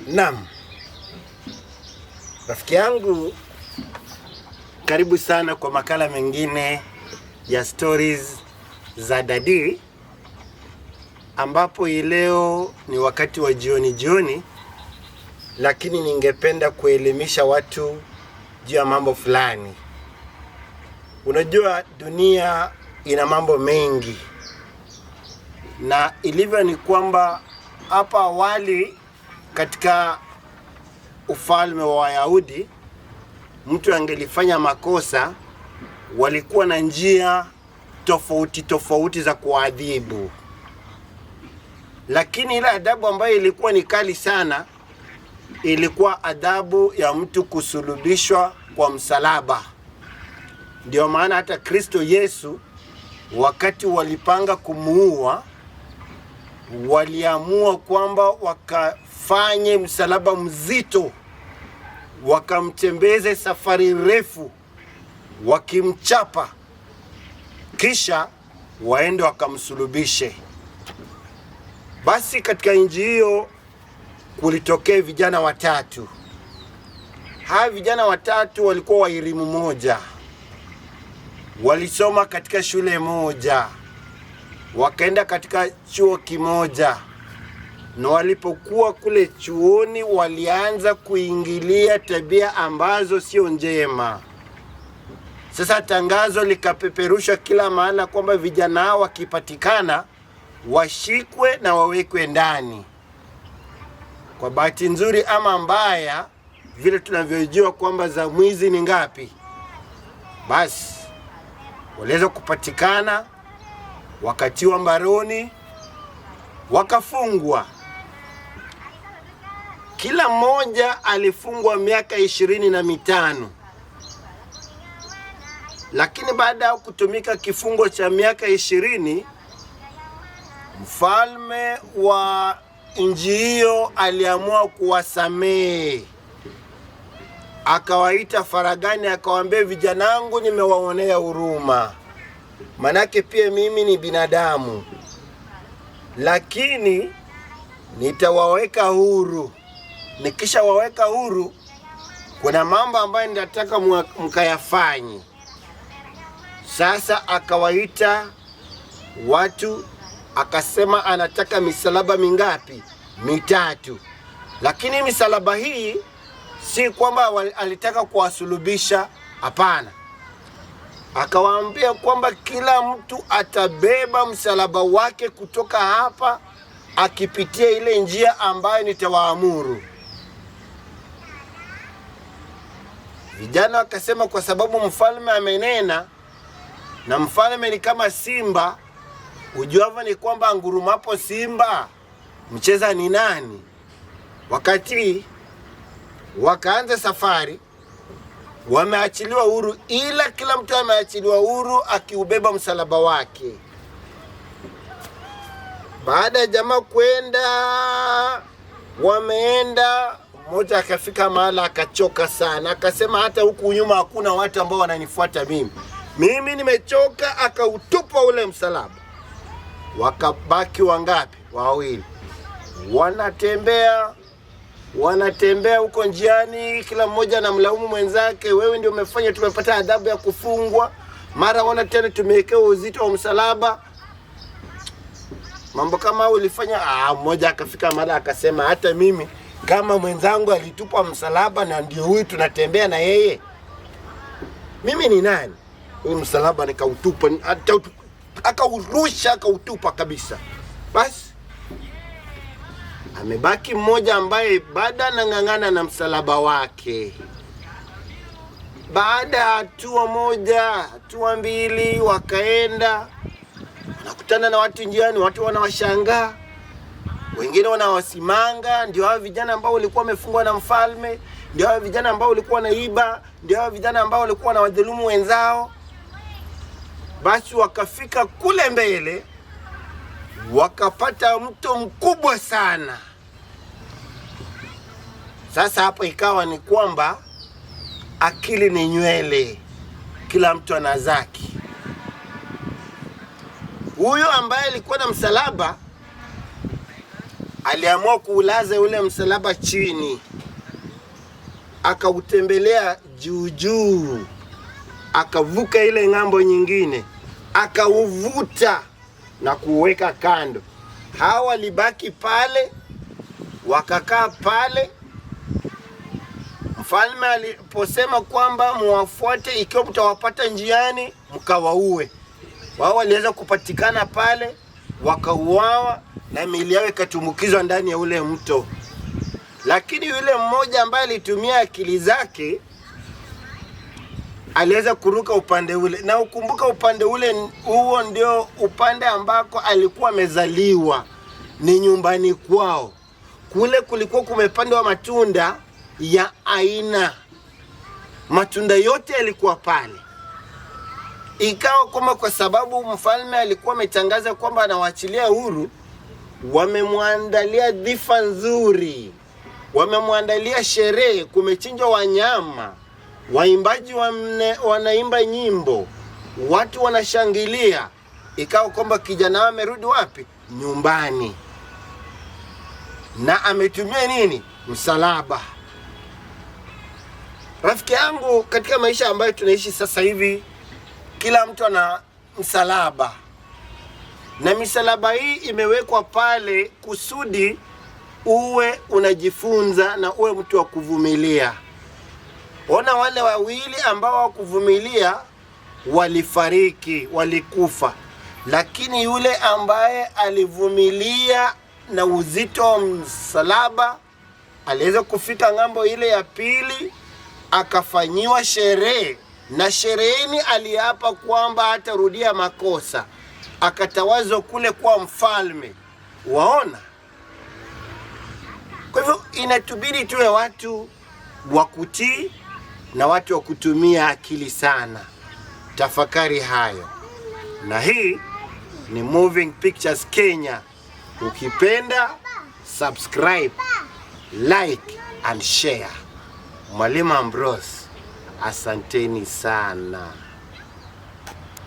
Naam. Rafiki yangu, karibu sana kwa makala mengine ya stories za Daddy, ambapo leo ni wakati wa jioni, lakini ningependa kuelimisha watu juu ya mambo fulani. Unajua dunia ina mambo mengi, na ilivyo ni kwamba hapa awali katika ufalme wa Wayahudi, mtu angelifanya makosa, walikuwa na njia tofauti za kuadhibu. Lakini ile adhabu ambayo ilikuwa ni kali sana, ilikuwa adhabu ya mtu kusulubishwa kwa msalaba. Ndio maana hata Kristo Yesu, wakati walipanga kumuua, waliamua kwamba wakafanye msalaba mzito, wakamtembeze safari refu, wakimchapa, kisha waende wakamsulubishe. Basi katika nchi hiyo kulitokea vijana watatu. Hawa vijana watatu walikuwa wa elimu moja, walisoma katika shule moja, wakaenda katika chuo kimoja, na walipokuwa kule chuoni walianza kuingilia tabia ambazo sio njema. Sasa tangazo likapeperusha kila mahali kwamba vijana hao wakipatikana washikwe na wawekwe ndani. Kwa bahati nzuri ama mbaya, vile tunavyojua kwamba za mwizi ni ngapi, basi waliweza kupatikana, wakatiwa mbaroni, wakafungwa. Kila mmoja alifungwa miaka 25. Lakini baada ya kutumika kifungo cha miaka 20, mfalme wa nchi hiyo aliamua kuwasamehe. Akawaita faragani, akawaambia, vijanangu, nimewaonea huruma, manake pia mimi ni binadamu, lakini nitawaweka huru. Nikisha waweka huru, kuna mambo ambayo nitataka mkayafanye. Sasa akawaita watu, akasema anataka misalaba mingapi? 3. Lakini misalaba hii si kwamba alitaka kuwasulubisha, hapana. Akawaambia kwamba kila mtu atabeba msalaba wake kutoka hapa akipitia ile njia ambayo nitawaamuru. Vijana wakasema, kwa sababu mfalme amenena, na mfalme ni kama simba, ujuavyo ni kwamba angurumapo simba mcheza ni nani. Wakati wakaanza safari, wameachiliwa huru, ila kila mtu ameachiliwa huru akiubeba msalaba wake. Baada ya jamaa kwenda, wameenda, mmoja akafika mahali akachoka sana, akasema, hata huku nyuma hakuna watu ambao wananifuata mimi nimechoka. Akautupa ule msalaba. Wakabaki wangapi? 2. Wanatembea huko njiani, kila mmoja anamlaumu mwenzake, wewe ndio umefanya tumepata adhabu ya kufungwa. Mara wana tena tumewekewa uzito wa msalaba. Mambo kama ulifanya. Mmoja akafika mahali akasema, hata mimi kama mwenzangu alitupa msalaba na ndio huyu tunatembea na yeye, mimi ni nani? Huyu msalaba nikautupa, akaurusha, akautupa kabisa. Basi amebaki mmoja ambaye bado anang'ang'ana na msalaba wake. Baada ya hatua moja, hatua 2, wakaenda, wanakutana na watu njiani, watu wanawashangaa, wengine wanawasimanga. Ndio hao vijana ambao walikuwa wamefungwa na mfalme, ndio hao vijana ambao walikuwa naiba, ndio hao vijana ambao walikuwa na wadhulumu wenzao. Basi wakafika kule mbele, wakapata mto mkubwa sana. Sasa hapo ikawa ni kwamba akili ni nywele, kila mtu anazaki. Huyo ambaye alikuwa na msalaba aliamua kuulaza ule msalaba chini, akautembelea juu juu, akavuka ile ng'ambo nyingine, akauvuta na kuweka kando. Hawa walibaki pale, wakakaa pale. Mfalme aliposema kwamba muwafuate, ikiwa mtawapata njiani mkawaue. Wao waliweza kupatikana pale, wakauawa na miili yao ikatumbukizwa ndani ya ule mto. Lakini yule mmoja ambaye alitumia akili zake aliweza kuruka upande ule. Na ukumbuka upande ule, huo ndio upande ambako alikuwa amezaliwa, ni nyumbani kwao. Kule kulikuwa kumepandwa matunda ya aina, matunda yote yalikuwa pale. Ikawa kwamba kwa sababu mfalme alikuwa ametangaza kwamba anawaachilia huru, wamemwandalia dhifa nzuri, wamemwandalia sherehe, kumechinjwa wanyama, waimbaji wanaimba nyimbo, watu wanashangilia. Ikawa kwamba kijana wao amerudi wapi? Nyumbani. Na ametumia nini? Msalaba. Rafiki yangu, katika maisha ambayo tunaishi sasa hivi, kila mtu ana msalaba. Na misalaba hii imewekwa pale kusudi uwe unajifunza na uwe mtu wa kuvumilia. Ona wale wawili ambao hawakuvumilia walifariki, walikufa. Lakini yule ambaye alivumilia na uzito wa msalaba aliweza kufika ng'ambo ile ya pili, akafanyiwa sherehe. Na shereheni aliapa kwamba hatarudia makosa, akatawazwa kule kwa mfalme. Waona? Kwa hivyo inatubidi tuwe watu wa kutii na watu wa kutumia akili sana. Tafakari hayo. Na hii ni Moving Pictures Kenya. Ukipenda subscribe, like and share. Mwalimu Ambrose, asanteni sana.